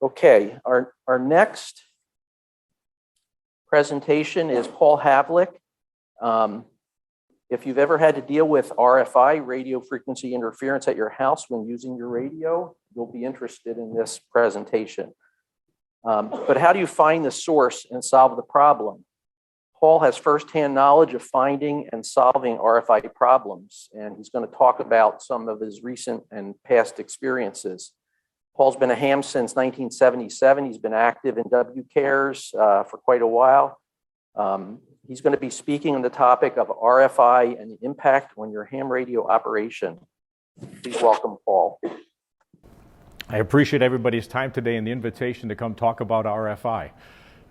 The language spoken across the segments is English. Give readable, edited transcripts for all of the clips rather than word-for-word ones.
Okay, our next presentation is Paul Havlik. If you've ever had to deal with RFI, radio frequency interference at your house when using your radio, you'll be interested in this presentation. But how do you find the source and solve the problem? Paul has firsthand knowledge of finding and solving RFI problems, and he's going to talk about some of his recent and past experiences. Paul's been a ham since 1977. He's been active in WCARES for quite a while. He's going to be speaking on the topic of RFI and the impact on your ham radio operation. Please welcome Paul. I appreciate everybody's time today and the invitation to come talk about RFI.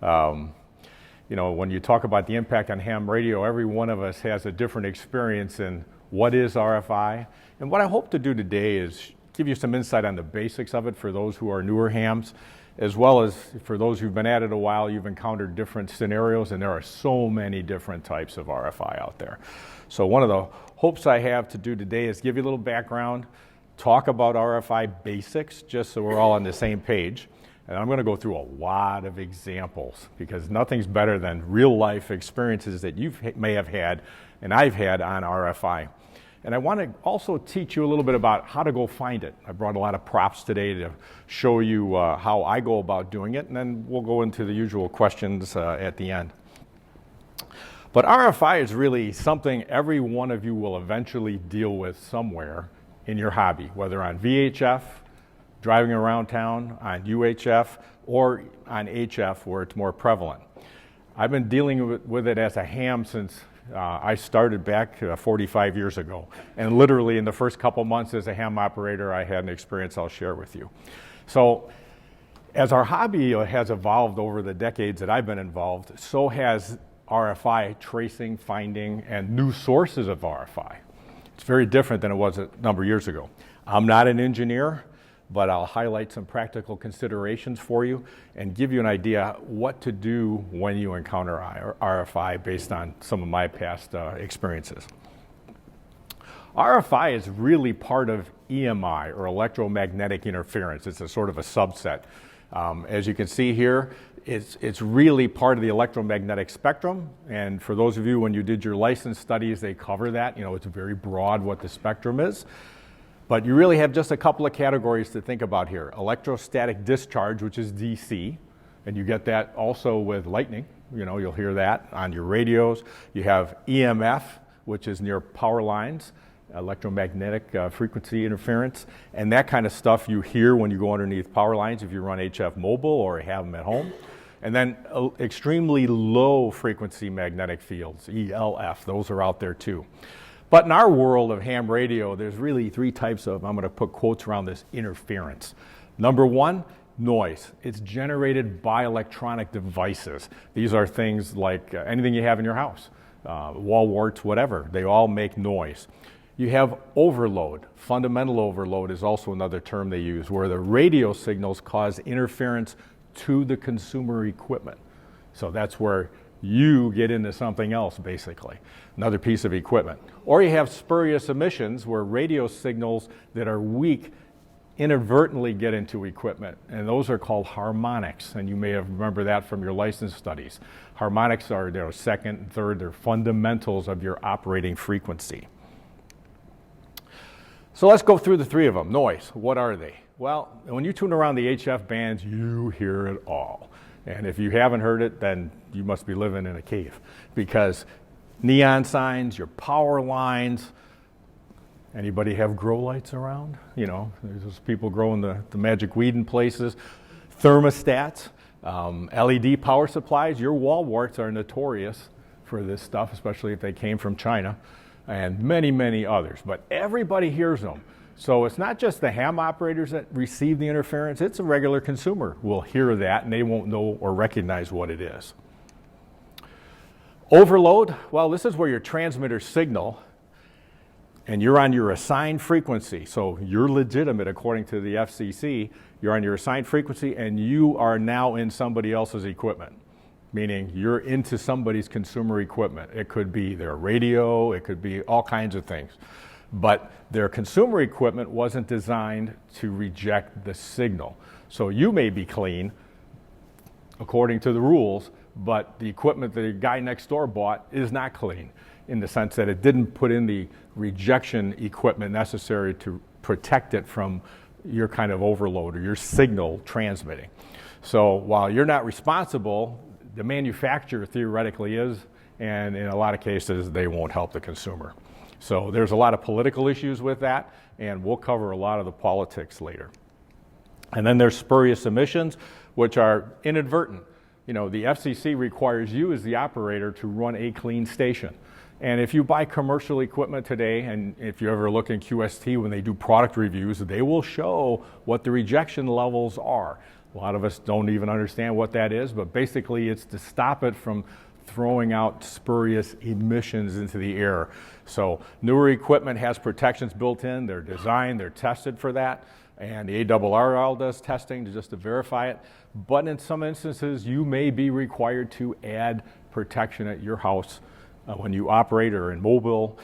You know, when you talk about the impact on ham radio, every one of us has a different experience in what is RFI. And what I hope to do today is give you some insight on the basics of it for those who are newer hams, as well as for those who've been at it a while. You've encountered different scenarios, and there are so many different types of RFI out there. So one of the hopes I have to do today is give you a little background, talk about RFI basics, just so we're all on the same page. And I'm going to go through a lot of examples because nothing's better than real life experiences that you may have had and I've had on RFI. And I want to also teach you a little bit about how to go find it. I brought a lot of props today to show you how I go about doing it, and then we'll go into the usual questions at the end. But RFI is really something every one of you will eventually deal with somewhere in your hobby, whether on VHF, driving around town, on UHF, or on HF where it's more prevalent. I've been dealing with it as a ham since I started back 45 years ago. And literally in the first couple months as a ham operator, I had an experience I'll share with you. So as our hobby has evolved over the decades that I've been involved, so has RFI tracing, finding, and new sources of RFI. It's very different than it was a number of years ago. I'm not an engineer, but I'll highlight some practical considerations for you and give you an idea what to do when you encounter RFI based on some of my past experiences. RFI is really part of EMI, or electromagnetic interference. It's a sort of a subset. As you can see here, it's really part of the electromagnetic spectrum. And for those of you, when you did your license studies, they cover that. You know, it's very broad what the spectrum is. But you really have just a couple of categories to think about here. Electrostatic discharge, which is DC, and you get that also with lightning. You know, you'll hear that on your radios. You have EMF, which is near power lines, electromagnetic frequency interference, and that kind of stuff you hear when you go underneath power lines if you run HF mobile or have them at home. And then extremely low frequency magnetic fields, ELF, those are out there too. But in our world of ham radio, there's really three types of, I'm going to put quotes around this, interference. Number one, noise. It's generated by electronic devices. These are things like anything you have in your house, wall warts, whatever. They all make noise. You have overload. Fundamental overload is also another term they use, where the radio signals cause interference to the consumer equipment. So that's where you get into something else, basically, another piece of equipment. Or you have spurious emissions, where radio signals that are weak inadvertently get into equipment, and those are called harmonics, and you may have remembered that from your license studies. Harmonics are, you know, second and third, they're fundamentals of your operating frequency. So let's go through the three of them. Noise, what are they? Well, when you tune around the HF bands, you hear it all. And if you haven't heard it, then you must be living in a cave, because neon signs, your power lines. Anybody have grow lights around? You know, there's those people growing the magic weed in places. Thermostats, LED power supplies. Your wall warts are notorious for this stuff, especially if they came from China, and many, many others. But everybody hears them. So it's not just the ham operators that receive the interference, it's a regular consumer who will hear that and they won't know or recognize what it is. Overload, well, this is where your transmitter signal and you're on your assigned frequency. So you're legitimate according to the FCC. You're on your assigned frequency and you are now in somebody else's equipment, meaning you're into somebody's consumer equipment. It could be their radio, it could be all kinds of things. But their consumer equipment wasn't designed to reject the signal. So you may be clean according to the rules, but the equipment the guy next door bought is not clean in the sense that it didn't put in the rejection equipment necessary to protect it from your kind of overload or your signal transmitting. So while you're not responsible, the manufacturer theoretically is, and in a lot of cases, they won't help the consumer. So there's a lot of political issues with that, and we'll cover a lot of the politics later. And then there's spurious emissions, which are inadvertent. You know, the FCC requires you as the operator to run a clean station. And if you buy commercial equipment today, and if you ever look in QST when they do product reviews, they will show what the rejection levels are. A lot of us don't even understand what that is, but basically it's to stop it from throwing out spurious emissions into the air. So newer equipment has protections built in, they're designed, they're tested for that, and the ARRL does testing just to verify it. But in some instances, you may be required to add protection at your house when you operate or in mobile,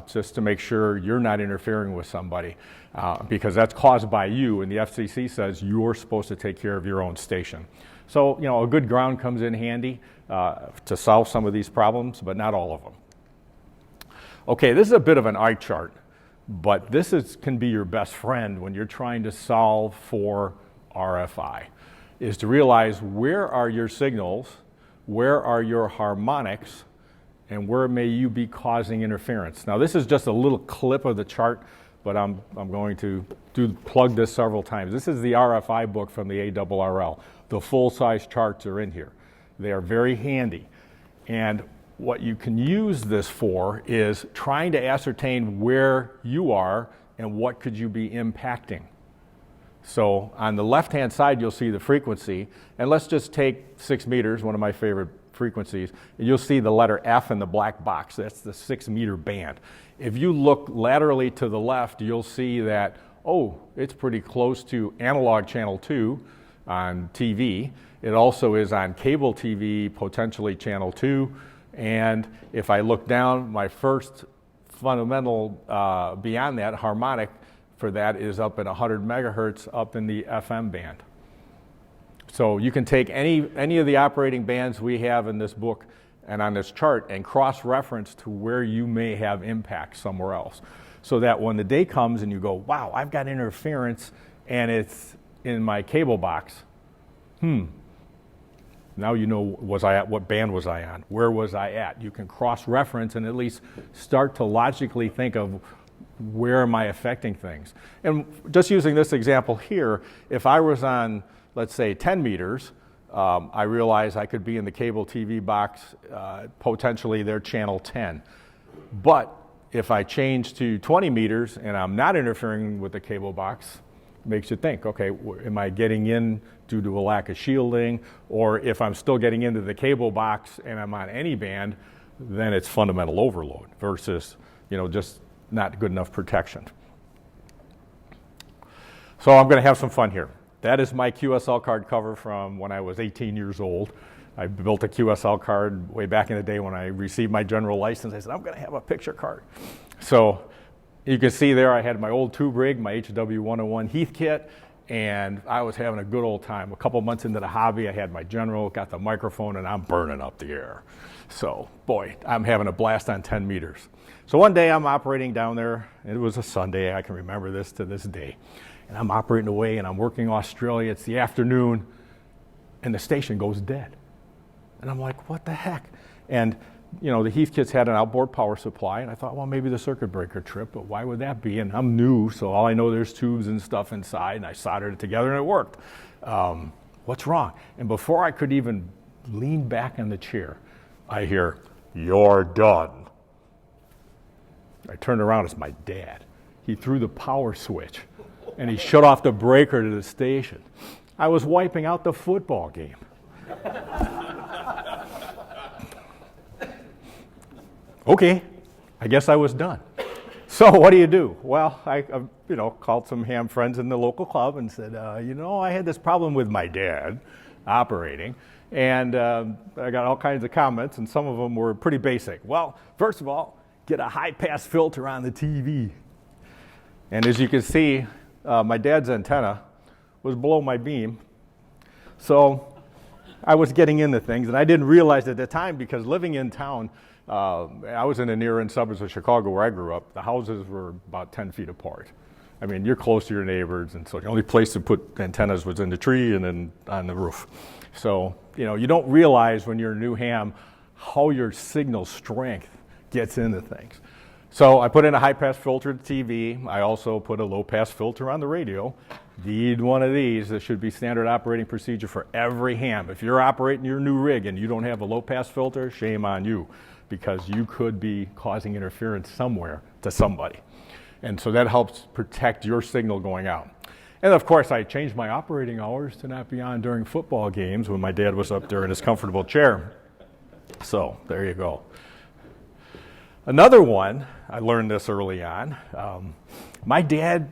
just to make sure you're not interfering with somebody, because that's caused by you, and the FCC says you're supposed to take care of your own station. So, you know, a good ground comes in handy to solve some of these problems, but not all of them. Okay, this is a bit of an eye chart, but this can be your best friend when you're trying to solve for RFI, is to realize where are your signals, where are your harmonics, and where may you be causing interference. Now this is just a little clip of the chart, but I'm going to plug this several times. This is the RFI book from the ARRL. The full-size charts are in here. They are very handy. And what you can use this for is trying to ascertain where you are and what could you be impacting. So on the left-hand side, you'll see the frequency. And let's just take 6 meters, one of my favorite frequencies, and you'll see the letter F in the black box. That's the 6 meter band. If you look laterally to the left, you'll see that, oh, it's pretty close to analog channel 2 on TV. It also is on cable TV, potentially channel 2. And if I look down, my first fundamental beyond that, harmonic for that is up at 100 megahertz up in the FM band. So you can take any of the operating bands we have in this book and on this chart and cross-reference to where you may have impact somewhere else. So that when the day comes and you go, wow, I've got interference and it's in my cable box, now you know, what band was I on? Where was I at? You can cross-reference and at least start to logically think of where am I affecting things. And just using this example here, if I was on, let's say 10 meters, I realize I could be in the cable TV box, potentially they're channel 10. But if I change to 20 meters and I'm not interfering with the cable box, it makes you think, okay, am I getting in due to a lack of shielding? Or if I'm still getting into the cable box and I'm on any band, then it's fundamental overload versus, you know, just not good enough protection. So I'm going to have some fun here. That is my QSL card cover from when I was 18 years old. I built a QSL card way back in the day when I received my general license. I said, I'm going to have a picture card. So you can see there I had my old tube rig, my HW101 Heath kit, and I was having a good old time. A couple months into the hobby, I had my general, got the microphone, and I'm burning up the air. So, boy, I'm having a blast on 10 meters. So one day I'm operating down there. It was a Sunday. I can remember this to this day. And I'm operating away, and I'm working Australia. It's the afternoon, and the station goes dead. And I'm like, what the heck? And, you know, the Heath kits had an outboard power supply, and I thought, well, maybe the circuit breaker tripped, but why would that be? And I'm new, so all I know there's tubes and stuff inside, and I soldered it together, and it worked. What's wrong? And before I could even lean back in the chair, I hear, you're done. I turned around, it's my dad. He threw the power switch, and he shut off the breaker to the station. I was wiping out the football game. Okay, I guess I was done. So what do? Well, I called some ham friends in the local club and said, I had this problem with my dad operating, and I got all kinds of comments, and some of them were pretty basic. Well, first of all, get a high-pass filter on the TV. And as you can see, my dad's antenna was below my beam. So I was getting into things, and I didn't realize at the time, because living in town, I was in the near-end suburbs of Chicago where I grew up. The houses were about 10 feet apart. I mean, you're close to your neighbors, and so the only place to put antennas was in the tree and then on the roof. So, you don't realize when you're in New Ham how your signal strength gets into things. So I put in a high-pass filter to TV. I also put a low-pass filter on the radio. Need one of these. This should be standard operating procedure for every ham. If you're operating your new rig and you don't have a low-pass filter, shame on you, because you could be causing interference somewhere to somebody. And so that helps protect your signal going out. And of course, I changed my operating hours to not be on during football games when my dad was up there in his comfortable chair. So there you go. Another one, I learned this early on. My dad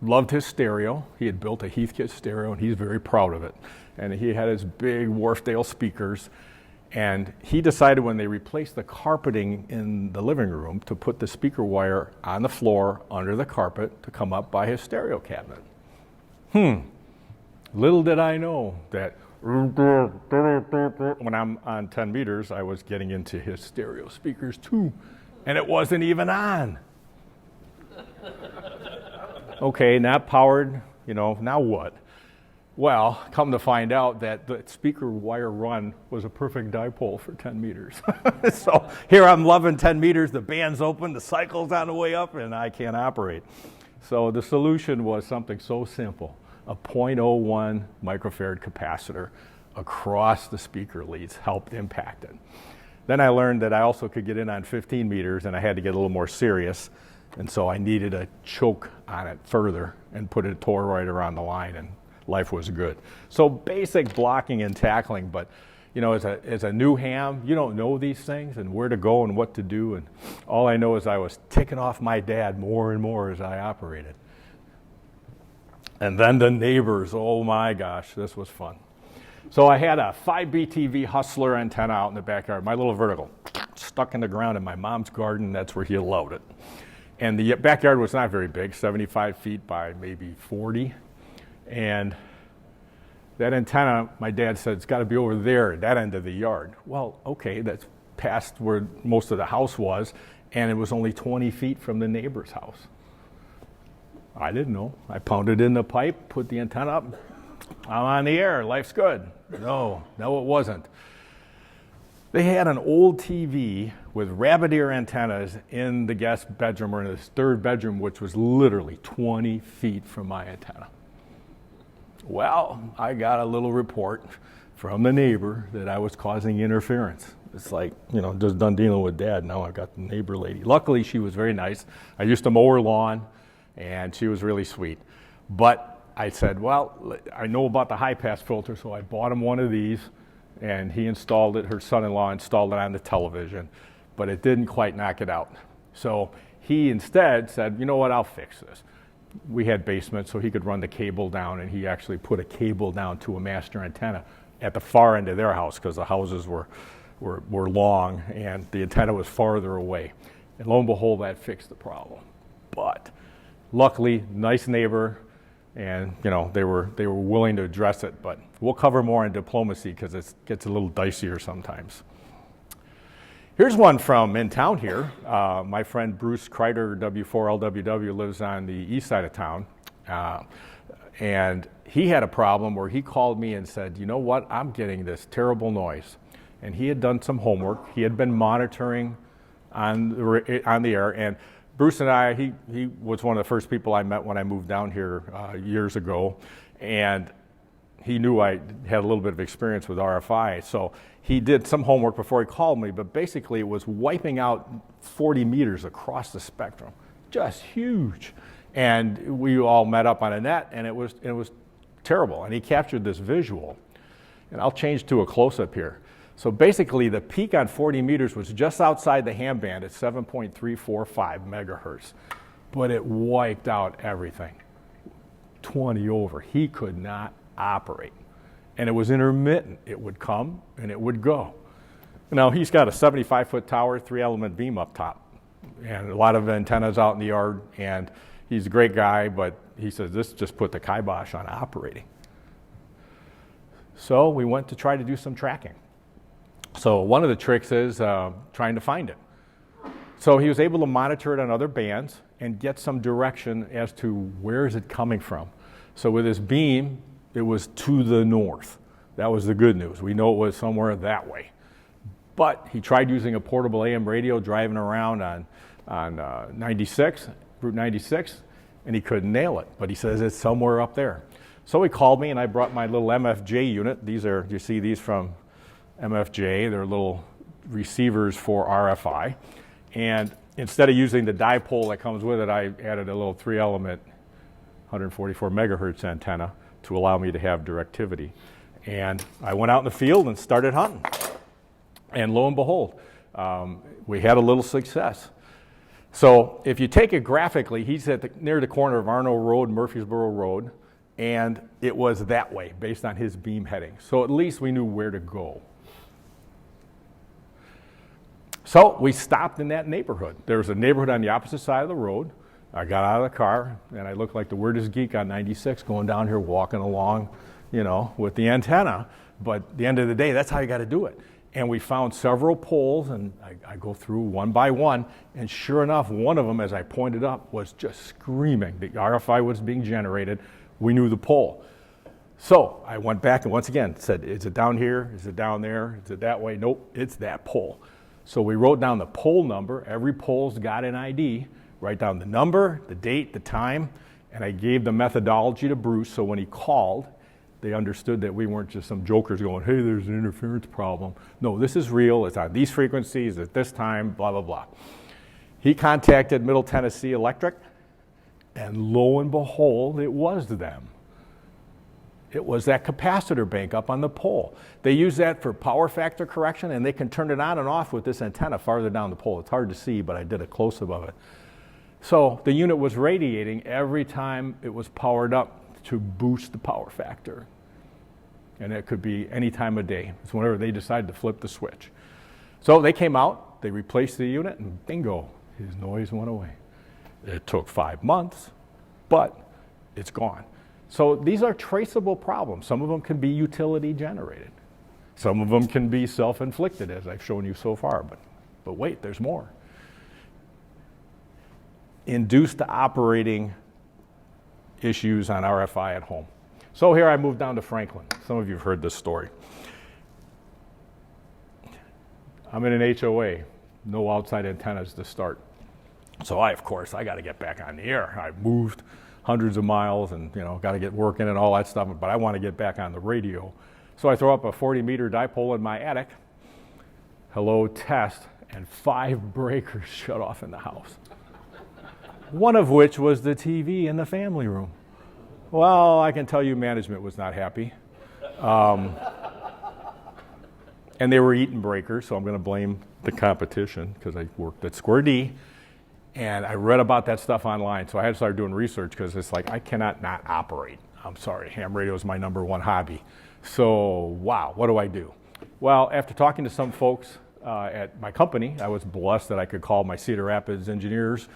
loved his stereo. He had built a Heathkit stereo, and he's very proud of it. And he had his big Wharfdale speakers. And he decided when they replaced the carpeting in the living room to put the speaker wire on the floor under the carpet to come up by his stereo cabinet. Little did I know that when I'm on 10 meters, I was getting into his stereo speakers too. And it wasn't even on. Okay, not powered, now what? Well, come to find out that the speaker wire run was a perfect dipole for 10 meters. So here I'm loving 10 meters, the band's open, the cycle's on the way up, and I can't operate. So the solution was something so simple, a 0.01 microfarad capacitor across the speaker leads helped impact it. Then I learned that I also could get in on 15 meters, and I had to get a little more serious, and so I needed a choke on it further and put a toroid around the line, and life was good. So basic blocking and tackling, but as a new ham, you don't know these things and where to go and what to do, and all I know is I was ticking off my dad more and more as I operated. And then the neighbors, oh my gosh, this was fun. So I had a 5BTV Hustler antenna out in the backyard, my little vertical, stuck in the ground in my mom's garden. That's where he allowed it. And the backyard was not very big, 75 feet by maybe 40. And that antenna, my dad said, it's got to be over there at that end of the yard. Well, okay, that's past where most of the house was, and it was only 20 feet from the neighbor's house. I didn't know. I pounded in the pipe, put the antenna up. I'm on the air. Life's good. No, it wasn't. They had an old TV with rabbit ear antennas in the guest bedroom, or in this third bedroom, which was literally 20 feet from my antenna. Well, I got a little report from the neighbor that I was causing interference. It's like, just done dealing with Dad. Now I've got the neighbor lady. Luckily, she was very nice. I used to mow her lawn, and she was really sweet. But I said, well, I know about the high-pass filter, so I bought him one of these, and he installed it. Her son-in-law installed it on the television, but it didn't quite knock it out. So he instead said, you know what, I'll fix this. We had basements, so he could run the cable down, and he actually put a cable down to a master antenna at the far end of their house, because the houses were long and the antenna was farther away. And lo and behold, that fixed the problem. But luckily, nice neighbor, and they were willing to address it. But we'll cover more on diplomacy, because it gets a little dicier sometimes. Here's one from in town here. My friend Bruce Kreider, W4LWW, lives on the east side of town. And he had a problem where he called me and said, you know what, I'm getting this terrible noise. And he had done some homework. He had been monitoring on the air. And Bruce and I, he was one of the first people I met when I moved down here years ago. And he knew I had a little bit of experience with RFI. So he did some homework before he called me, but basically it was wiping out 40 meters across the spectrum. Just huge. And we all met up on a net, and it was terrible. And he captured this visual. And I'll change to a close-up here. So basically the peak on 40 meters was just outside the ham band at 7.345 megahertz. But it wiped out everything. 20 over. He could not operate. And it was intermittent. It would come and it would go. Now, he's got a 75-foot tower, 3-element beam up top, and a lot of antennas out in the yard, and he's a great guy, but he says, this just put the kibosh on operating. So we went to try to do some tracking. So one of the tricks is trying to find it. So he was able to monitor it on other bands and get some direction as to where is it coming from. So with his beam, it was to the north. That was the good news. We know it was somewhere that way. But he tried using a portable AM radio driving around on 96, Route 96, and he couldn't nail it. But he says it's somewhere up there. So he called me, and I brought my little MFJ unit. These are, you see these from MFJ. They're little receivers for RFI. And instead of using the dipole that comes with it, I added a little 3-element 144 megahertz antenna to allow me to have directivity. And I went out in the field and started hunting. And lo and behold, we had a little success. So if you take it graphically, he's at near the corner of Arno Road, Murfreesboro Road, and it was that way based on his beam heading. So at least we knew where to go. So we stopped in that neighborhood. There was a neighborhood on the opposite side of the road. I got out of the car, and I looked like the weirdest geek on 96 going down here walking along, you know, with the antenna. But at the end of the day, that's how you got to do it. And we found several poles, and I go through one by one, and sure enough, one of them, as I pointed up, was just screaming. The RFI was being generated. We knew the pole. So I went back and once again said, is it down here? Is it down there? Is it that way? Nope, it's that pole. So we wrote down the pole number. Every pole's got an ID. Write down the number, the date, the time, and I gave the methodology to Bruce, so when he called, they understood that we weren't just some jokers going, hey, there's an interference problem. No, this is real. It's on these frequencies at this time, blah, blah, blah. He contacted Middle Tennessee Electric, and lo and behold, it was them. It was that capacitor bank up on the pole. They use that for power factor correction, and they can turn it on and off with this antenna farther down the pole. It's hard to see, but I did a close-up of it. So the unit was radiating every time it was powered up to boost the power factor. And it could be any time of day. It's whenever they decided to flip the switch. So they came out, they replaced the unit, and bingo, his noise went away. It took 5 months, but it's gone. So these are traceable problems. Some of them can be utility generated. Some of them can be self-inflicted, as I've shown you so far. But wait, there's more. Induced operating issues on RFI at home. So here I moved down to Franklin. Some of you have heard this story. I'm in an HOA, no outside antennas to start. So of course, I got to get back on the air. I moved hundreds of miles and, got to get working and all that stuff, but I want to get back on the radio. So I throw up a 40-meter dipole in my attic. Hello, test, and 5 breakers shut off in the house. One of which was the TV in the family room. Well, I can tell you management was not happy. And they were eating breakers, so I'm going to blame the competition because I worked at Square D. And I read about that stuff online, so I had to start doing research because it's like I cannot not operate. I'm sorry, ham radio is my #1 hobby. So, wow, what do I do? Well, after talking to some folks at my company, I was blessed that I could call my Cedar Rapids engineers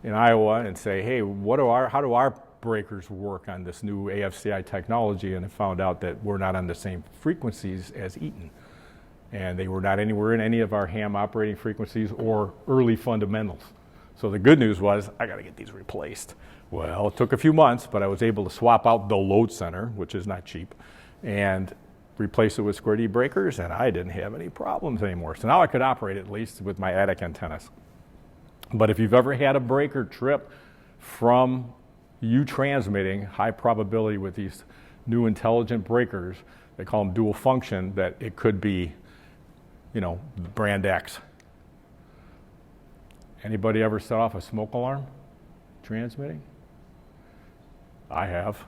in Iowa and say, hey, how do our breakers work on this new AFCI technology? And I found out that we're not on the same frequencies as Eaton. And they were not anywhere in any of our ham operating frequencies or early fundamentals. So the good news was, I got to get these replaced. Well, it took a few months, but I was able to swap out the load center, which is not cheap, and replace it with Square D breakers, and I didn't have any problems anymore. So now I could operate at least with my attic antennas. But if you've ever had a breaker trip from you transmitting, high probability with these new intelligent breakers, they call them dual function, that it could be, brand X. Anybody ever set off a smoke alarm transmitting? I have,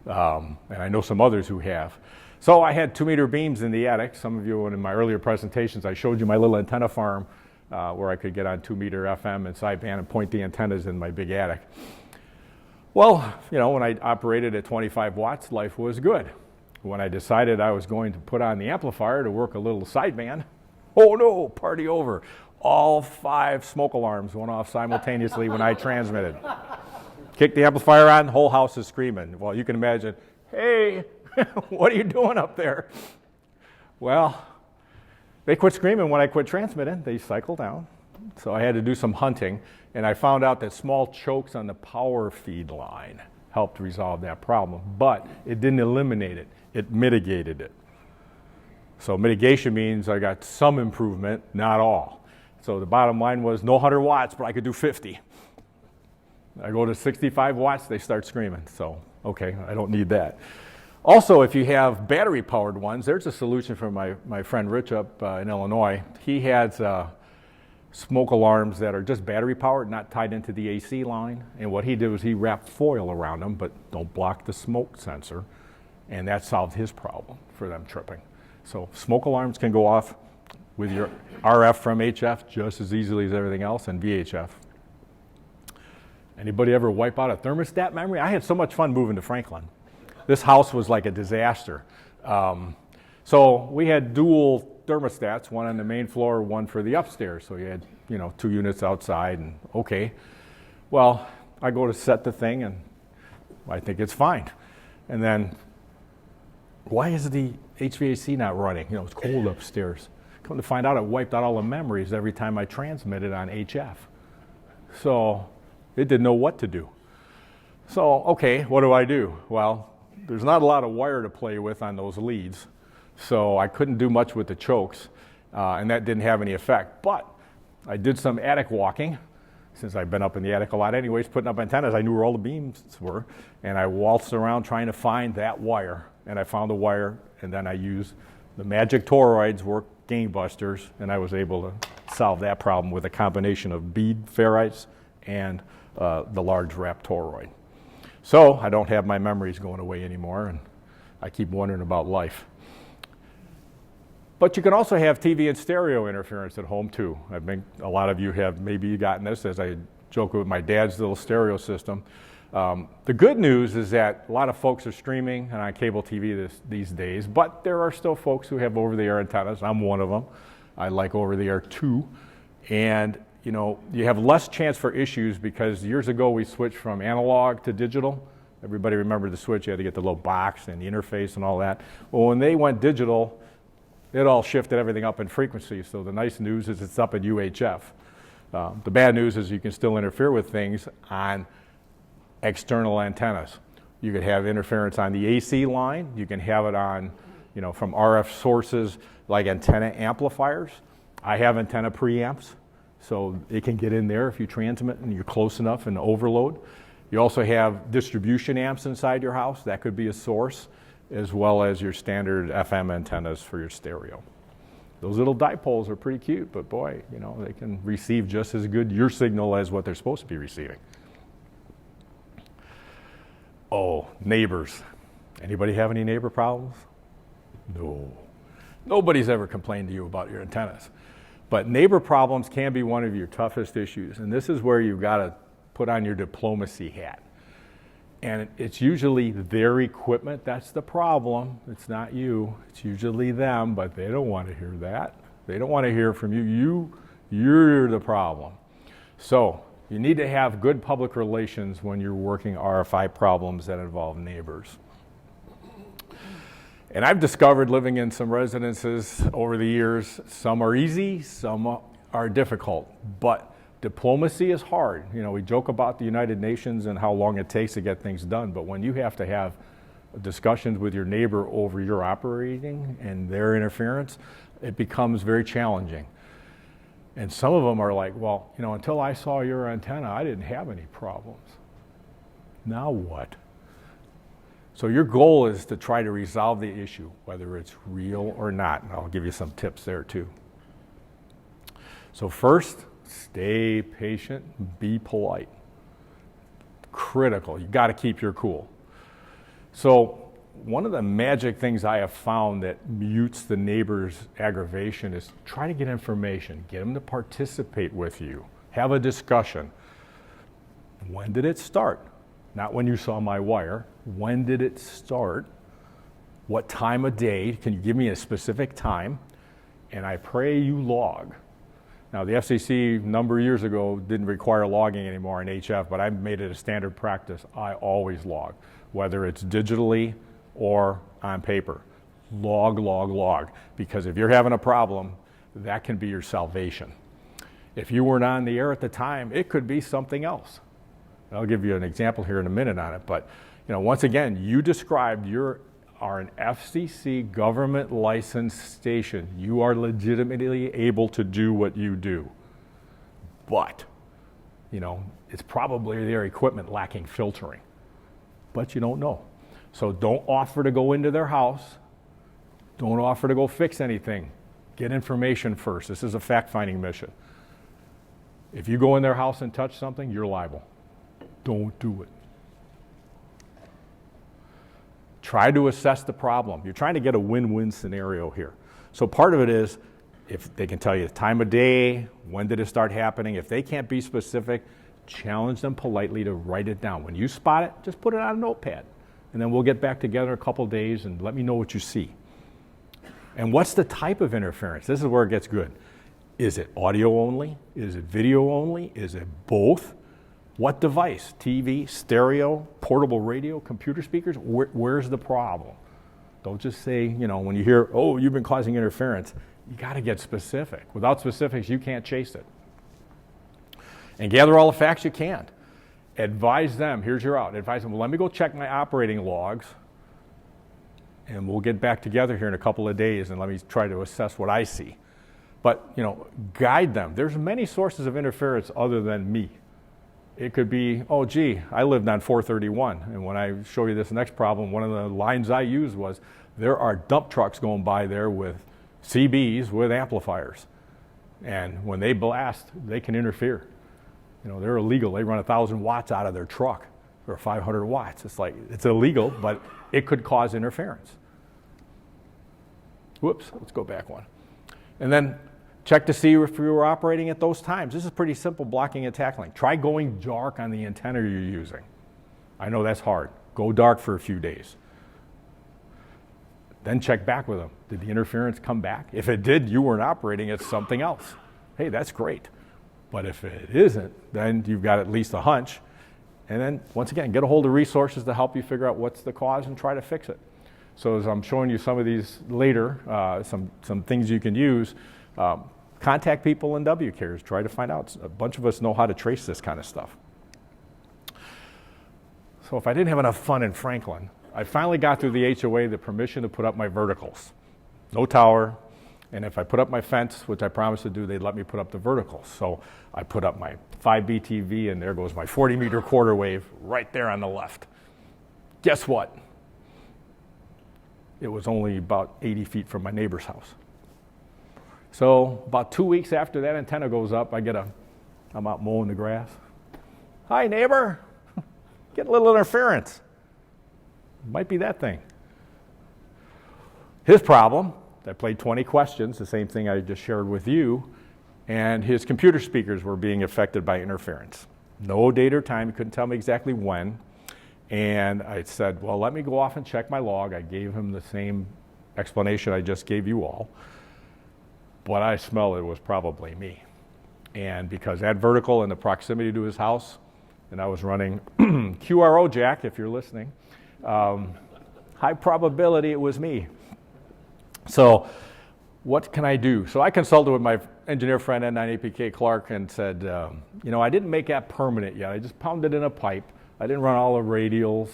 and I know some others who have. So I had 2-meter beams in the attic. Some of you, in my earlier presentations, I showed you my little antenna farm where I could get on 2-meter FM and sideband and point the antennas in my big attic. Well, when I operated at 25 watts, life was good. When I decided I was going to put on the amplifier to work a little sideband, oh no, party over. All 5 smoke alarms went off simultaneously when I transmitted. kick the amplifier on, the whole house is screaming. Well, you can imagine, hey, what are you doing up there? Well, they quit screaming when I quit transmitting. They cycled down. So I had to do some hunting, and I found out that small chokes on the power feed line helped resolve that problem, but it didn't eliminate it. It mitigated it. So mitigation means I got some improvement, not all. So the bottom line was no 100 watts, but I could do 50. I go to 65 watts, they start screaming. So, okay, I don't need that. Also, if you have battery-powered ones, there's a solution for my friend Rich up in Illinois. He has smoke alarms that are just battery-powered, not tied into the AC line. And what he did was he wrapped foil around them, but don't block the smoke sensor. And that solved his problem for them tripping. So smoke alarms can go off with your RF from HF just as easily as everything else and VHF. Anybody ever wipe out a thermostat memory? I had so much fun moving to Franklin. This house was like a disaster. So we had dual thermostats, one on the main floor, one for the upstairs. So you had, 2 units outside, and okay. Well, I go to set the thing, and I think it's fine. And then, why is the HVAC not running? It's cold upstairs. Come to find out, it wiped out all the memories every time I transmitted on HF. So it didn't know what to do. So, okay, what do? Well, there's not a lot of wire to play with on those leads. So I couldn't do much with the chokes, and that didn't have any effect. But I did some attic walking, since I've been up in the attic a lot anyways, putting up antennas. I knew where all the beams were, and I waltzed around trying to find that wire. And I found the wire, and then I used the magic toroids, work gangbusters, and I was able to solve that problem with a combination of bead ferrites and the large wrap toroid. So I don't have my memories going away anymore, and I keep wondering about life. But you can also have TV and stereo interference at home too. I think a lot of you have maybe gotten this, as I joke with my dad's little stereo system. The good news is that a lot of folks are streaming and on cable TV these days, but there are still folks who have over-the-air antennas. I'm one of them. I like over-the-air too. And you have less chance for issues because years ago we switched from analog to digital. Everybody remembered the switch. You had to get the little box and the interface and all that. Well, when they went digital, it all shifted everything up in frequency. So the nice news is it's up in UHF. The bad news is you can still interfere with things on external antennas. You could have interference on the AC line. You can have it on, from RF sources like antenna amplifiers. I have antenna preamps, so it can get in there if you transmit and you're close enough and overload. You also have distribution amps inside your house. That could be a source, as well as your standard FM antennas for your stereo. Those little dipoles are pretty cute, but boy, they can receive just as good your signal as what they're supposed to be receiving. Oh, neighbors. Anybody have any neighbor problems? No. Nobody's ever complained to you about your antennas. But neighbor problems can be one of your toughest issues, and this is where you've got to put on your diplomacy hat. And it's usually their equipment that's the problem. It's not you. It's usually them, but they don't want to hear that. They don't want to hear from you. You're the problem. So you need to have good public relations when you're working RFI problems that involve neighbors. And I've discovered living in some residences over the years, some are easy, some are difficult, but diplomacy is hard. We joke about the United Nations and how long it takes to get things done, but when you have to have discussions with your neighbor over your operating and their interference, it becomes very challenging. And some of them are like, well, until I saw your antenna, I didn't have any problems. Now what? So your goal is to try to resolve the issue, whether it's real or not. And I'll give you some tips there too. So first, stay patient, be polite. Critical, you got to keep your cool. So one of the magic things I have found that mutes the neighbor's aggravation is try to get information, get them to participate with you, have a discussion. When did it start? Not when you saw my wire. When did it start? What time of day? Can you give me a specific time? And I pray you log. Now, the FCC a number of years ago didn't require logging anymore in HF, but I made it a standard practice. I always log, whether it's digitally or on paper. Log, log, log, because if you're having a problem, that can be your salvation. If you weren't on the air at the time, it could be something else. I'll give you an example here in a minute on it, but once again, you described you are an FCC government licensed station. You are legitimately able to do what you do. But, it's probably their equipment lacking filtering. But you don't know. So don't offer to go into their house. Don't offer to go fix anything. Get information first. This is a fact-finding mission. If you go in their house and touch something, you're liable. Don't do it. Try to assess the problem. You're trying to get a win-win scenario here. So part of it is, if they can tell you the time of day, when did it start happening. If they can't be specific, challenge them politely to write it down. When you spot it, just put it on a notepad. And then we'll get back together a couple days and let me know what you see. And what's the type of interference? This is where it gets good. Is it audio only? Is it video only? Is it both? What device? TV, stereo, portable radio, computer speakers? Where's the problem? Don't just say, when you hear, oh, you've been causing interference, you got to get specific. Without specifics, you can't chase it. And gather all the facts you can. Advise them, here's your out. Advise them, well, let me go check my operating logs, and we'll get back together here in a couple of days, and let me try to assess what I see. But, guide them. There's many sources of interference other than me. It could be, oh, gee, I lived on 431, and when I show you this next problem, one of the lines I used was, there are dump trucks going by there with CBs with amplifiers. And when they blast, they can interfere. They're illegal. They run 1,000 watts out of their truck, or 500 watts. It's illegal, but it could cause interference. Whoops, let's go back one. And then check to see if you were operating at those times. This is pretty simple blocking and tackling. Try going dark on the antenna you're using. I know that's hard. Go dark for a few days. Then check back with them. Did the interference come back? If it did, you weren't operating at something else. Hey, that's great. But if it isn't, then you've got at least a hunch. And then, once again, get a hold of resources to help you figure out what's the cause and try to fix it. So as I'm showing you some of these later, some things you can use, contact people in WCARES. Try to find out. A bunch of us know how to trace this kind of stuff. So if I didn't have enough fun in Franklin, I finally got through the HOA the permission to put up my verticals. No tower. And if I put up my fence, which I promised to do, they'd let me put up the verticals. So I put up my 5B TV, and there goes my 40-meter quarter wave right there on the left. Guess what? It was only about 80 feet from my neighbor's house. So about 2 weeks after that antenna goes up, I'm out mowing the grass. Hi, neighbor. Get a little interference. Might be that thing. His problem, I played 20 questions, the same thing I just shared with you, and his computer speakers were being affected by interference. No date or time, he couldn't tell me exactly when. And I said, well, let me go off and check my log. I gave him the same explanation I just gave you all. But I smell it was probably me. And because that vertical and the proximity to his house, and I was running QRO jack, if you're listening, high probability it was me. So what can I do? So I consulted with my engineer friend N9APK Clark and said, I didn't make that permanent yet. I just pounded in a pipe. I didn't run all the radials.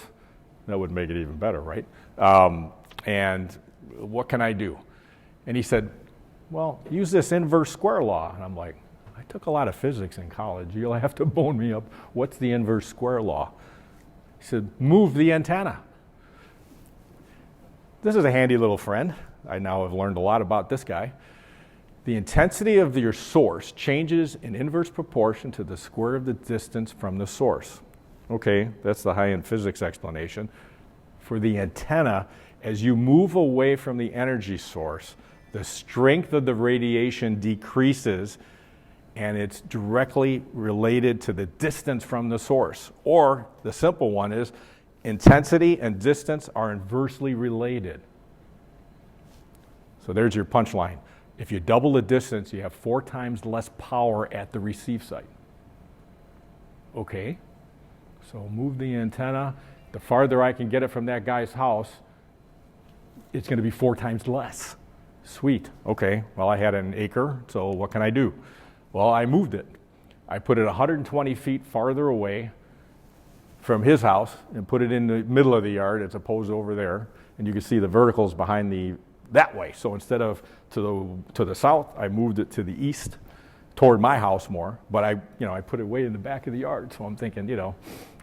That would make it even better, right? And what can I do? And he said, well, use this inverse square law. And I'm like, I took a lot of physics in college. You'll have to bone me up. What's the inverse square law? He said, move the antenna. This is a handy little friend. I now have learned a lot about this guy. The intensity of your source changes in inverse proportion to the square of the distance from the source. Okay, that's the high-end physics explanation. For the antenna, as you move away from the energy source, the strength of the radiation decreases, and it's directly related to the distance from the source. Or the simple one is, intensity and distance are inversely related. So there's your punchline. If you double the distance, you have 4 times less power at the receive site. Okay, so move the antenna. The farther I can get it from that guy's house, it's going to be 4 times less. Sweet. Okay, well, I had an acre, so what can I do? Well, I moved it. I put it 120 feet farther away from his house and put it in the middle of the yard as opposed to over there. And you can see the verticals behind that way. So instead of to the south, I moved it to the east toward my house more. But I put it way in the back of the yard. So I'm thinking,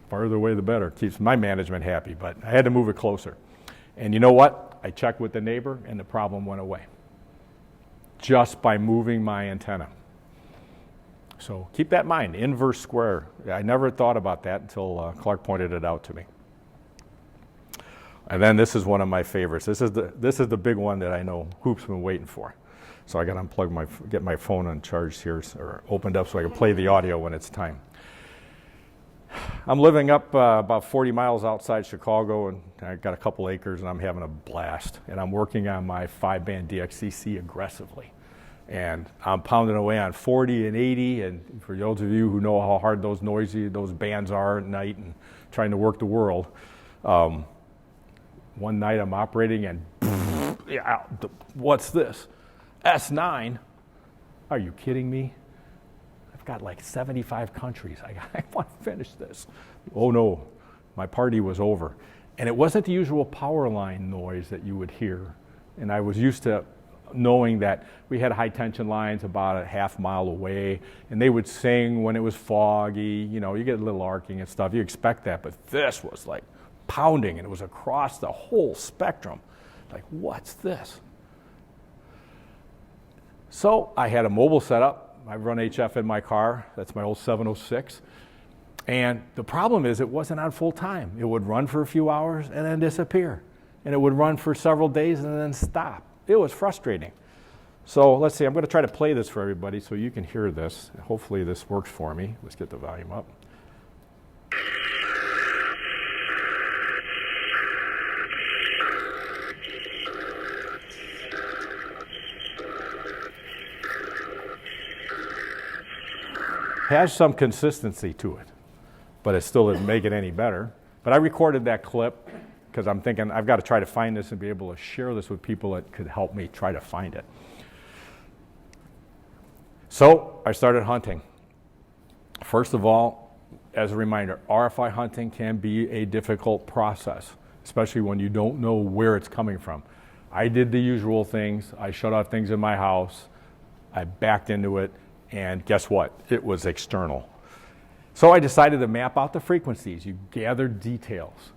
farther away the better. Keeps my management happy. But I had to move it closer. And you know what? I checked with the neighbor and the problem went away just by moving my antenna. So keep that in mind, inverse square. I never thought about that until Clark pointed it out to me. And then this is one of my favorites. This is the big one that I know Hoop's been waiting for. So I got to get my phone uncharged here, or opened up so I can play the audio when it's time. I'm living up about 40 miles outside Chicago, and I got a couple acres, and I'm having a blast. And I'm working on my 5-band DXCC aggressively. And I'm pounding away on 40 and 80, and for those of you who know how hard those bands are at night and trying to work the world, one night I'm operating and what's this? S9? Are you kidding me? I've got like 75 countries. I want to finish this. Oh no, my party was over. And it wasn't the usual power line noise that you would hear. And I was used to knowing that we had high tension lines about a half mile away, and they would sing when it was foggy. You get a little arcing and stuff. You expect that, but this was like pounding, and it was across the whole spectrum. Like, what's this? So I had a mobile setup. I run HF in my car. That's my old 706. And the problem is it wasn't on full time. It would run for a few hours and then disappear. And it would run for several days and then stop. It was frustrating. So let's see, I'm going to try to play this for everybody so you can hear this. Hopefully this works for me. Let's get the volume up. Has some consistency to it, but it still didn't make it any better. But I recorded that clip because I'm thinking I've got to try to find this and be able to share this with people that could help me try to find it. So I started hunting. First of all, as a reminder, RFI hunting can be a difficult process, especially when you don't know where it's coming from. I did the usual things. I shut off things in my house. I backed into it, and guess what? It was external. So I decided to map out the frequencies. You gather details.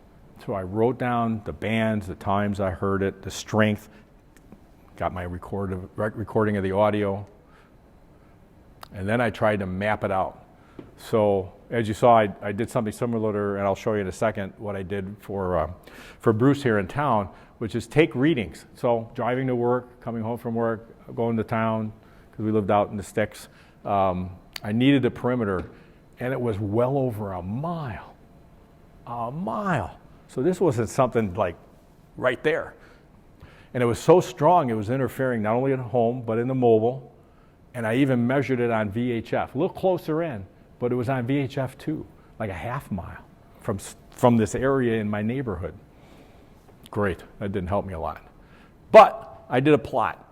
So I wrote down the bands, the times I heard it, the strength, got my recording of the audio, and then I tried to map it out. So as you saw, I did something similar, and I'll show you in a second what I did for Bruce here in town, which is take readings. So driving to work, coming home from work, going to town, because we lived out in the sticks, I needed a perimeter, and it was well over a mile. A mile. So this wasn't something like right there. And it was so strong, it was interfering not only at home, but in the mobile. And I even measured it on VHF, a little closer in, but it was on VHF too, like a half mile from this area in my neighborhood. Great, that didn't help me a lot. But I did a plot.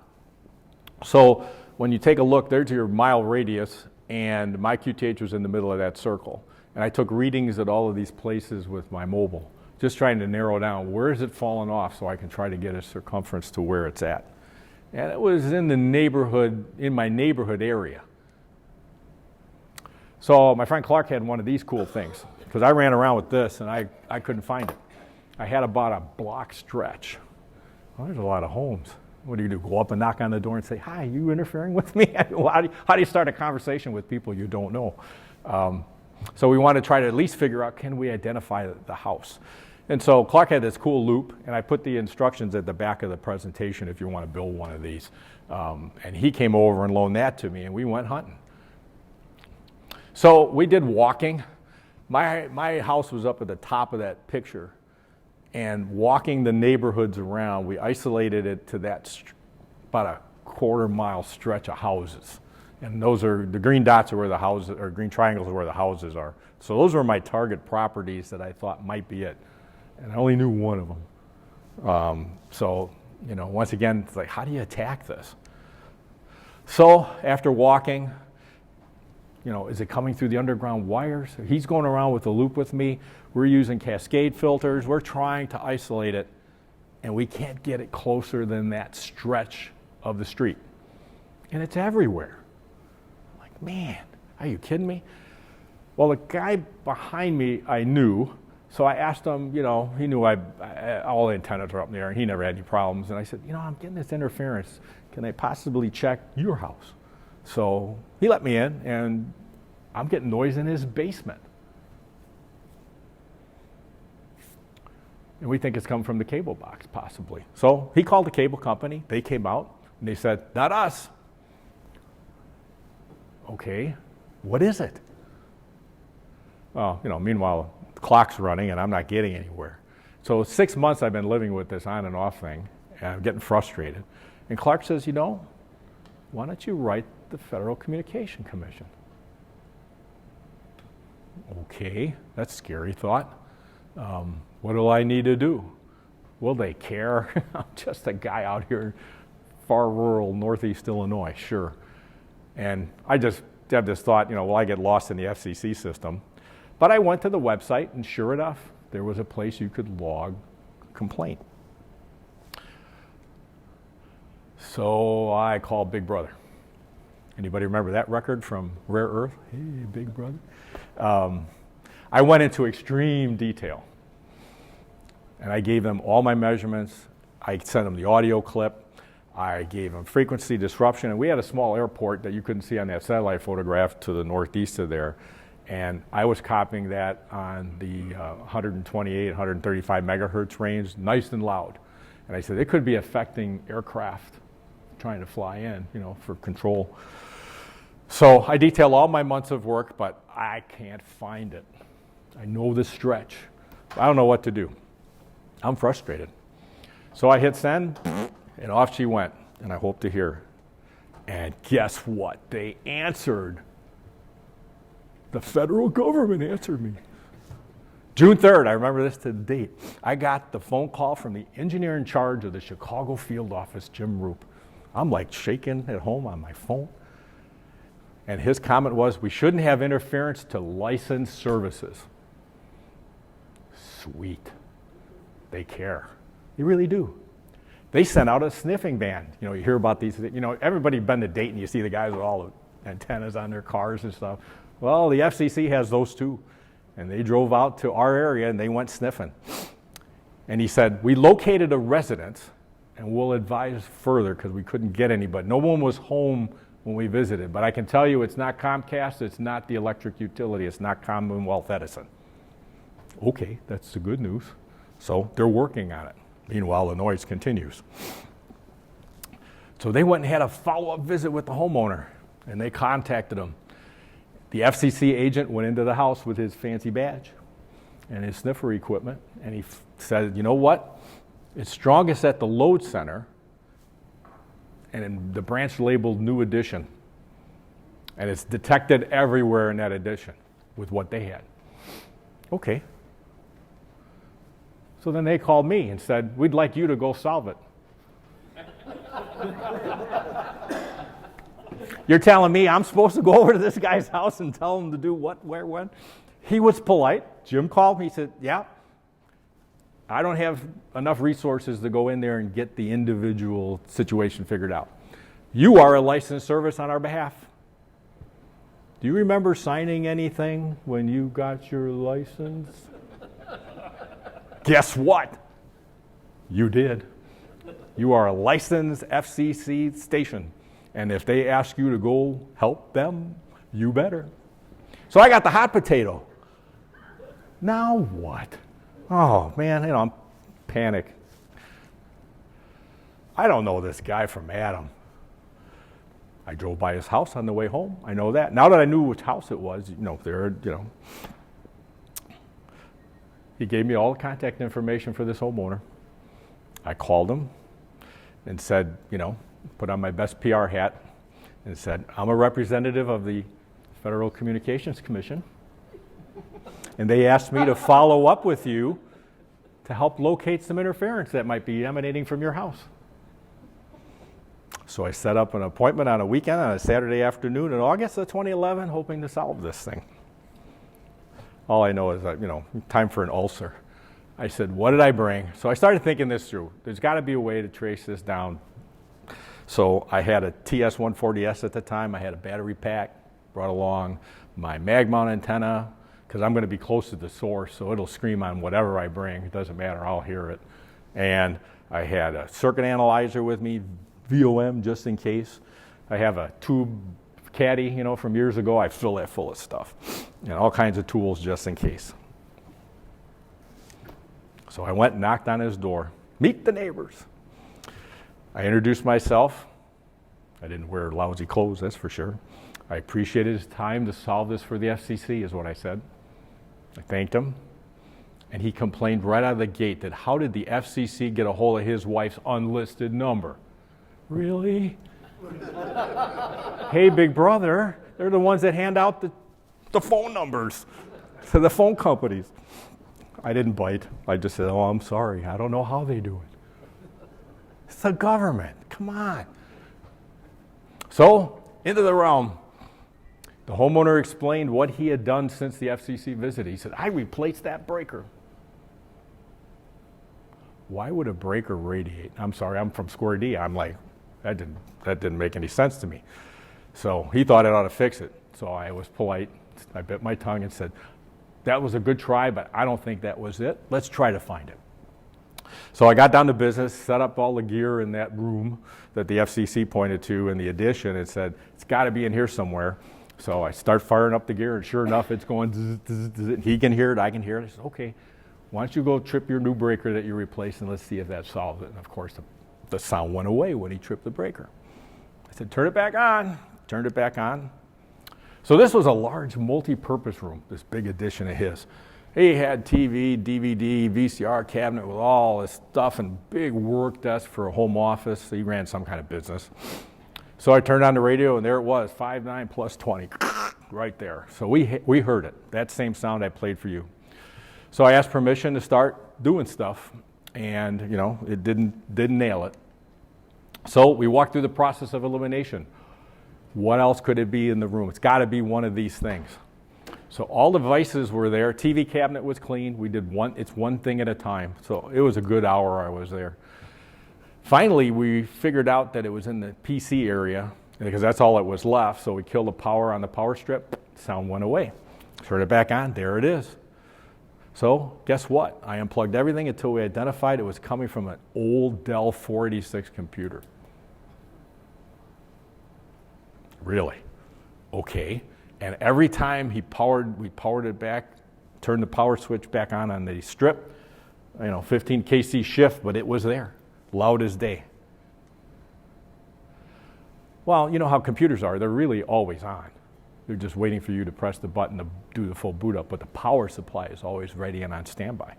So when you take a look, there's your mile radius, and my QTH was in the middle of that circle. And I took readings at all of these places with my mobile, just trying to narrow down where is it falling off so I can try to get a circumference to where it's at. And it was in the neighborhood, in my neighborhood area. So my friend Clark had one of these cool things, because I ran around with this and I couldn't find it. I had about a block stretch. Well, there's a lot of homes. What do? Go up and knock on the door and say, hi, you interfering with me? How do you start a conversation with people you don't know? So we want to try to at least figure out, can we identify the house? And so Clark had this cool loop, and I put the instructions at the back of the presentation if you want to build one of these. And he came over and loaned that to me, and we went hunting. So we did walking. My house was up at the top of that picture, and walking the neighborhoods around, we isolated it to that about quarter-mile stretch of houses. And those are, the green dots are where the houses, or green triangles are where the houses are. So those were my target properties that I thought might be it. And I only knew one of them. So, you know, once again, it's like, how do you attack this? So after walking, you know, is it coming through the underground wires? He's going around with the loop with me. We're using cascade filters. We're trying to isolate it, and we can't get it closer than that stretch of the street. And it's everywhere. I'm like, man, are you kidding me? Well, the guy behind me, I knew, so I asked him, you know, he knew all the antennas were up there, and he never had any problems. And I said, you know, I'm getting this interference. Can I possibly check your house? So he let me in, and I'm getting noise in his basement. And we think it's come from the cable box, possibly. So he called the cable company. They came out, and they said, not us. Okay, what is it? Well, you know, meanwhile, the clock's running, and I'm not getting anywhere. So 6 months I've been living with this on and off thing, and I'm getting frustrated. And Clark says, you know, why don't you write the Federal Communication Commission? Okay, that's a scary thought. What do I need to do? Will they care? I'm just a guy out here in far rural Northeast Illinois, sure. And I just have this thought, you know, will I get lost in the FCC system? But I went to the website, and sure enough, there was a place you could log a complaint. So I called Big Brother. Anybody remember that record from Rare Earth? Hey, Big Brother. I went into extreme detail. And I gave them all my measurements. I sent them the audio clip. I gave them frequency disruption. And we had a small airport that you couldn't see on that satellite photograph to the northeast of there. And I was copying that on the 128, 135 megahertz range, nice and loud. And I said, it could be affecting aircraft trying to fly in, you know, for control. So I detail all my months of work, but I can't find it. I know the stretch. I don't know what to do. I'm frustrated. So I hit send, and off she went, and I hope to hear. And guess what? They answered. The federal government answered me. June 3rd, I remember this to the date, I got the phone call from the engineer in charge of the Chicago field office, Jim Roop. I'm like shaking at home on my phone. And his comment was, we shouldn't have interference to licensed services. Sweet. They care. They really do. They sent out a sniffing ban. You know, you hear about these, you know, everybody's been to Dayton, you see the guys with all the antennas on their cars and stuff. Well, the FCC has those too. And they drove out to our area and they went sniffing. And he said, we located a residence and we'll advise further because we couldn't get anybody. No one was home when we visited. But I can tell you it's not Comcast, it's not the electric utility, it's not Commonwealth Edison. Okay, that's the good news. So they're working on it. Meanwhile, the noise continues. So they went and had a follow-up visit with the homeowner, and they contacted him. The FCC agent went into the house with his fancy badge and his sniffer equipment, and he said, you know what? It's strongest at the load center, and in the branch labeled new addition. And it's detected everywhere in that addition with what they had. Okay. So then they called me and said, we'd like you to go solve it. You're telling me I'm supposed to go over to this guy's house and tell him to do what, where, when? He was polite. Jim called me. He said, yeah, I don't have enough resources to go in there and get the individual situation figured out. You are a licensed service on our behalf. Do you remember signing anything when you got your license? Guess what? You did. You are a licensed FCC station. And if they ask you to go help them, you better. So I got the hot potato. Now what? Oh, man, you know, I'm panic. I don't know this guy from Adam. I drove by his house on the way home. I know that. Now that I knew which house it was, you know, he gave me all the contact information for this homeowner. I called him and said, you know, put on my best PR hat, and said, I'm a representative of the Federal Communications Commission, and they asked me to follow up with you to help locate some interference that might be emanating from your house. So I set up an appointment on a weekend, on a Saturday afternoon in August of 2011, hoping to solve this thing. All I know is that, time for an ulcer. I said, what did I bring? So I started thinking this through. There's got to be a way to trace this down. So I had a TS-140S at the time. I had a battery pack, brought along my mag mount antenna, because I'm going to be close to the source, so it'll scream on whatever I bring. It doesn't matter, I'll hear it. And I had a circuit analyzer with me, VOM, just in case. I have a tube caddy, from years ago. I fill that full of stuff. And all kinds of tools just in case. So I went and knocked on his door. Meet the neighbors. I introduced myself. I didn't wear lousy clothes, that's for sure. I appreciated his time to solve this for the FCC, is what I said. I thanked him. And he complained right out of the gate that how did the FCC get a hold of his wife's unlisted number? Really? Hey, big brother, they're the ones that hand out the phone numbers to the phone companies. I didn't bite. I just said, oh, I'm sorry. I don't know how they do it. It's the government. Come on. So, into the realm. The homeowner explained what he had done since the FCC visit. He said, I replaced that breaker. Why would a breaker radiate? I'm sorry, I'm from Square D. I'm like, that didn't make any sense to me. So he thought I ought to fix it. So I was polite. I bit my tongue and said, that was a good try, but I don't think that was it. Let's try to find it. So I got down to business, set up all the gear in that room that the FCC pointed to in the addition and said, it's got to be in here somewhere. So I start firing up the gear, and sure enough, it's going zzz, zzz, zzz. He can hear it, I can hear it. I said, okay, why don't you go trip your new breaker that you replaced, and let's see if that solves it. And of course, the sound went away when he tripped the breaker. I said, turn it back on. Turned it back on. So this was a large multi-purpose room, this big addition of his. He had TV, DVD, VCR cabinet with all this stuff and big work desk for a home office. He ran some kind of business. So I turned on the radio, and there it was, 5.9 plus 20, right there. So we heard it, that same sound I played for you. So I asked permission to start doing stuff, and it didn't nail it. So we walked through the process of elimination. What else could it be in the room? It's got to be one of these things. So all the devices were there. TV cabinet was clean. We did one thing at a time. So it was a good hour I was there. Finally, we figured out that it was in the PC area because that's all that was left. So we killed the power on the power strip. Sound went away. Turned it back on. There it is. So guess what? I unplugged everything until we identified it was coming from an old Dell 486 computer. Really? Okay. And every time we powered it back, turned the power switch back on the strip, 15 kC shift, but it was there, loud as day. Well, you know how computers are. They're really always on. They're just waiting for you to press the button to do the full boot up, but the power supply is always ready and on standby.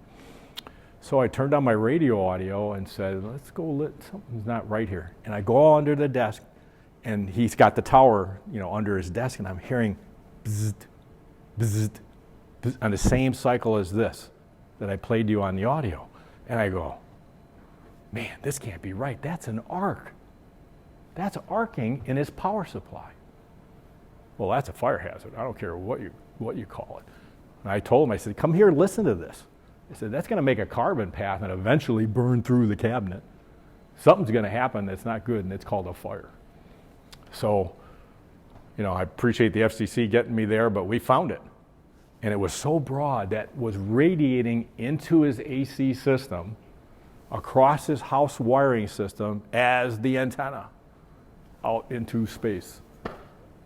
So I turned on my radio audio and said, let's go, something's not right here. And I go under the desk, and he's got the tower, under his desk, and I'm hearing bzzzt, bzzzt, bzzzt, on the same cycle as this that I played you on the audio. And I go, man, this can't be right. That's an arc. That's arcing in his power supply. Well, that's a fire hazard. I don't care what you call it. And I told him, I said, come here and listen to this. I said, that's going to make a carbon path and eventually burn through the cabinet. Something's going to happen that's not good, and it's called a fire. So, I appreciate the FCC getting me there, but we found it. And it was so broad that was radiating into his AC system, across his house wiring system as the antenna out into space.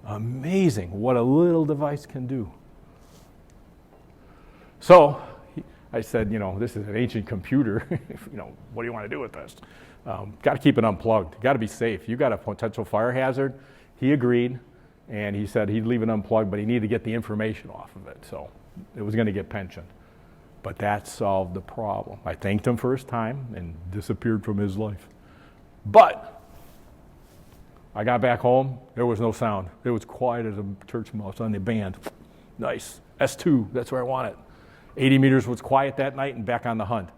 Amazing what a little device can do. So I said, this is an ancient computer. What do you want to do with this? Got to keep it unplugged. Got to be safe. You got a potential fire hazard. He agreed, and he said he'd leave it unplugged, but he needed to get the information off of it. So it was going to get pensioned. But that solved the problem. I thanked him for his time and disappeared from his life. But I got back home, there was no sound. It was quiet as a church mouse on the band. Nice. S2, that's where I want it. 80 meters was quiet that night and back on the hunt.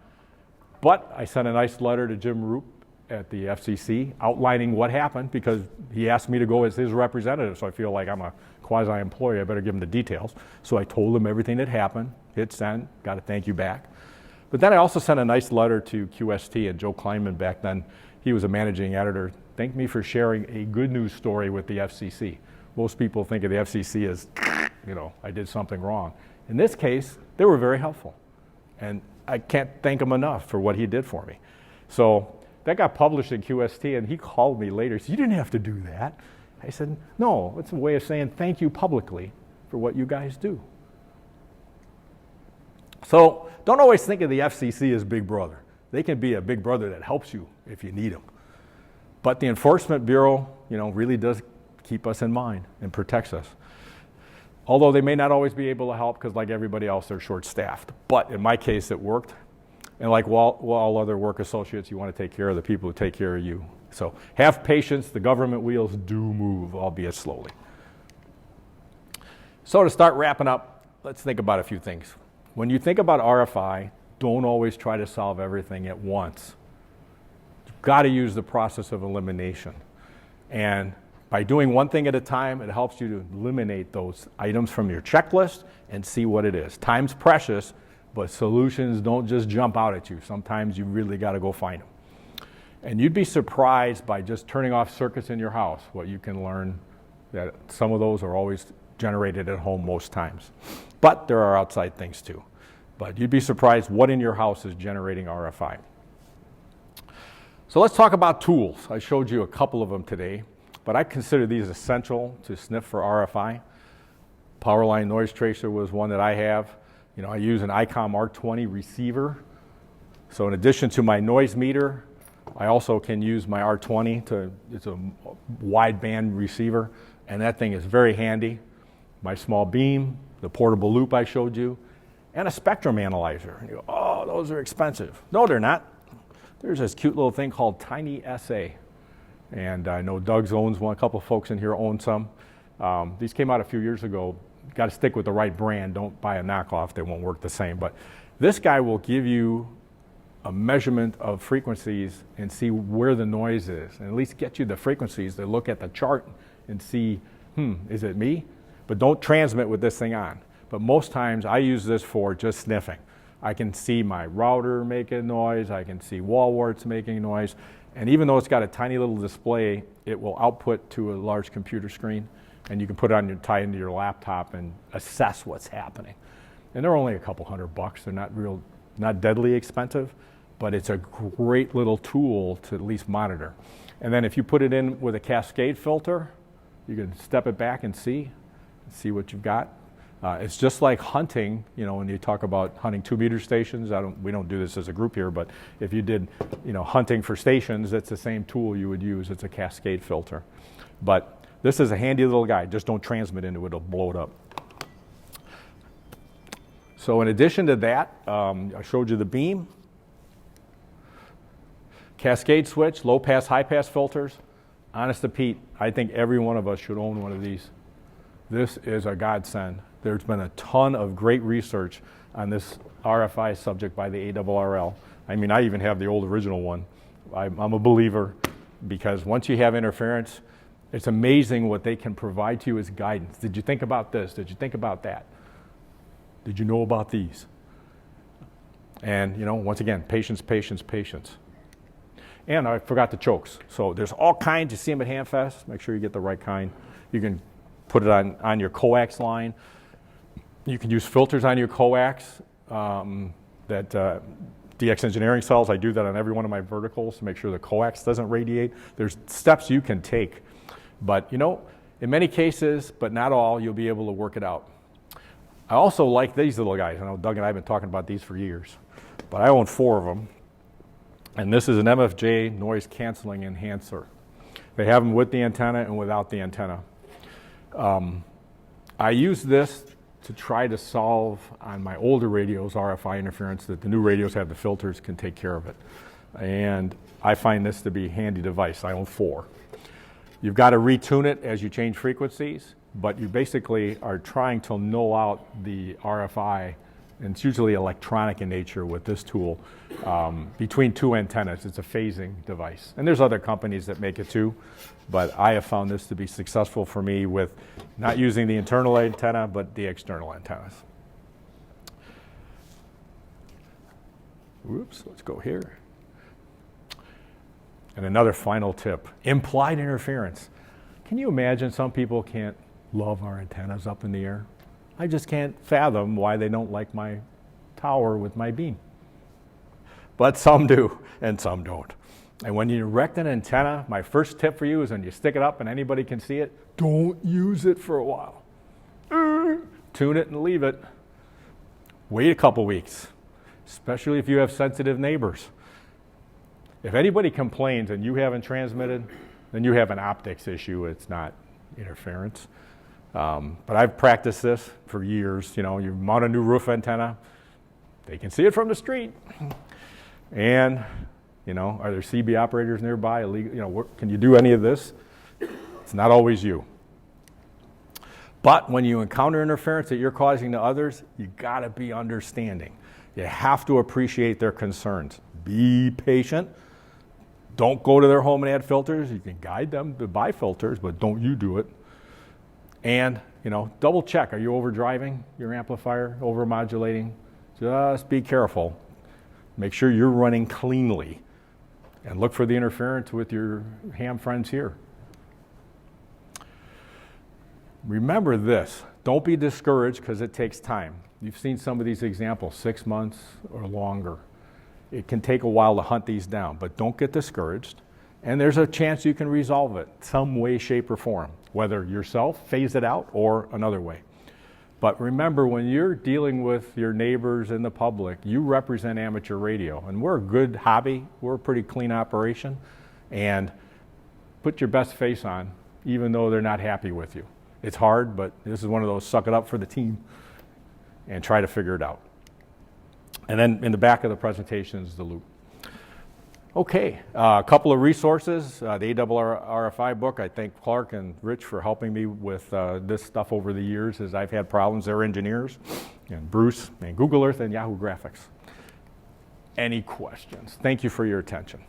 But I sent a nice letter to Jim Roop at the FCC outlining what happened because he asked me to go as his representative, so I feel like I'm a quasi-employee. I better give him the details. So I told him everything that happened, hit send, got a thank you back. But then I also sent a nice letter to QST, and Joe Kleinman back then, he was a managing editor, thanked me for sharing a good news story with the FCC. Most people think of the FCC as, I did something wrong. In this case, they were very helpful. And I can't thank him enough for what he did for me. So that got published in QST, and he called me later. He said, "You didn't have to do that." I said, "No, it's a way of saying thank you publicly for what you guys do." So don't always think of the FCC as Big Brother. They can be a big brother that helps you if you need them. But the Enforcement Bureau, really does keep us in mind and protects us. Although they may not always be able to help because like everybody else, they're short-staffed. But in my case, it worked. And like all other work associates, you want to take care of the people who take care of you. So have patience. The government wheels do move, albeit slowly. So to start wrapping up, let's think about a few things. When you think about RFI, don't always try to solve everything at once. You've got to use the process of elimination. And by doing one thing at a time, it helps you to eliminate those items from your checklist and see what it is. Time's precious, but solutions don't just jump out at you. Sometimes you really got to go find them. And you'd be surprised by just turning off circuits in your house, what you can learn that some of those are always generated at home most times. But there are outside things too. But you'd be surprised what in your house is generating RFI. So let's talk about tools. I showed you a couple of them today, but I consider these essential to sniff for RFI. Powerline noise tracer was one that I have. I use an ICOM R20 receiver. So in addition to my noise meter, I also can use my R20 it's a wideband receiver, and that thing is very handy. My small beam, the portable loop I showed you, and a spectrum analyzer. And you go, oh, those are expensive. No, they're not. There's this cute little thing called Tiny SA. And I know Doug's owns one, a couple of folks in here own some. These came out a few years ago. Got to stick with the right brand. Don't buy a knockoff. They won't work the same. But this guy will give you a measurement of frequencies and see where the noise is, and at least get you the frequencies to look at the chart and see, is it me? But don't transmit with this thing on. But most times I use this for just sniffing. I can see my router making noise. I can see wall warts making noise. And even though it's got a tiny little display, it will output to a large computer screen. And you can put it on tie into your laptop and assess what's happening. And they're only a couple $100. They're not deadly expensive, but it's a great little tool to at least monitor. And then if you put it in with a cascade filter, you can step it back and see what you've got. It's just like hunting, when you talk about hunting 2-meter stations. We don't do this as a group here, but if you did, hunting for stations, it's the same tool you would use. It's a cascade filter. But this is a handy little guy. Just don't transmit into it, it'll blow it up. So in addition to that, I showed you the beam, cascade switch, low pass, high pass filters. Honest to Pete, I think every one of us should own one of these. This is a godsend. There's been a ton of great research on this RFI subject by the ARRL. I even have the old original one. I'm a believer because once you have interference, it's amazing what they can provide to you as guidance. Did you think about this? Did you think about that? Did you know about these? And, once again, patience, patience, patience. And I forgot the chokes. So there's all kinds. You see them at Handfest. Make sure you get the right kind. You can put it on your coax line. You can use filters on your coax that DX Engineering sells. I do that on every one of my verticals to make sure the coax doesn't radiate. There's steps you can take. But, in many cases, but not all, you'll be able to work it out. I also like these little guys. I know Doug and I have been talking about these for years. But I own 4 of them. And this is an MFJ noise canceling enhancer. They have them with the antenna and without the antenna. I use this to try to solve on my older radios RFI interference that the new radios have the filters can take care of it. And I find this to be a handy device. I own 4. You've got to retune it as you change frequencies, but you basically are trying to null out the RFI, and it's usually electronic in nature with this tool, between two antennas. It's a phasing device. And there's other companies that make it too, but I have found this to be successful for me with not using the internal antenna, but the external antennas. Whoops, let's go here. And another final tip, implied interference. Can you imagine some people can't love our antennas up in the air? I just can't fathom why they don't like my tower with my beam. But some do, and some don't. And when you erect an antenna, my first tip for you is when you stick it up and anybody can see it, don't use it for a while. Tune it and leave it. Wait a couple weeks, especially if you have sensitive neighbors. If anybody complains and you haven't transmitted, then you have an optics issue. It's not interference. But I've practiced this for years. You know, you mount a new roof antenna, they can see it from the street. And, you know, are there CB operators nearby? You know, can you do any of this? It's not always you. But when you encounter interference that you're causing to others, you gotta be understanding. You have to appreciate their concerns. Be patient. Don't go to their home and add filters. You can guide them to buy filters, but don't you do it. And, you know, double check. Are you overdriving your amplifier, overmodulating? Just be careful. Make sure you're running cleanly. And look for the interference with your ham friends here. Remember this. Don't be discouraged because it takes time. You've seen some of these examples, 6 months or longer. It can take a while to hunt these down, but don't get discouraged. And there's a chance you can resolve it some way, shape, or form, whether yourself, phase it out, or another way. But remember, when you're dealing with your neighbors and the public, you represent amateur radio. And we're a good hobby. We're a pretty clean operation. And put your best face on, even though they're not happy with you. It's hard, but this is one of those suck it up for the team and try to figure it out. And then in the back of the presentation is the loop. Okay, a couple of resources. The RFI book. I thank Clark and Rich for helping me with this stuff over the years as I've had problems. They're engineers. And Bruce and Google Earth and Yahoo Graphics. Any questions? Thank you for your attention.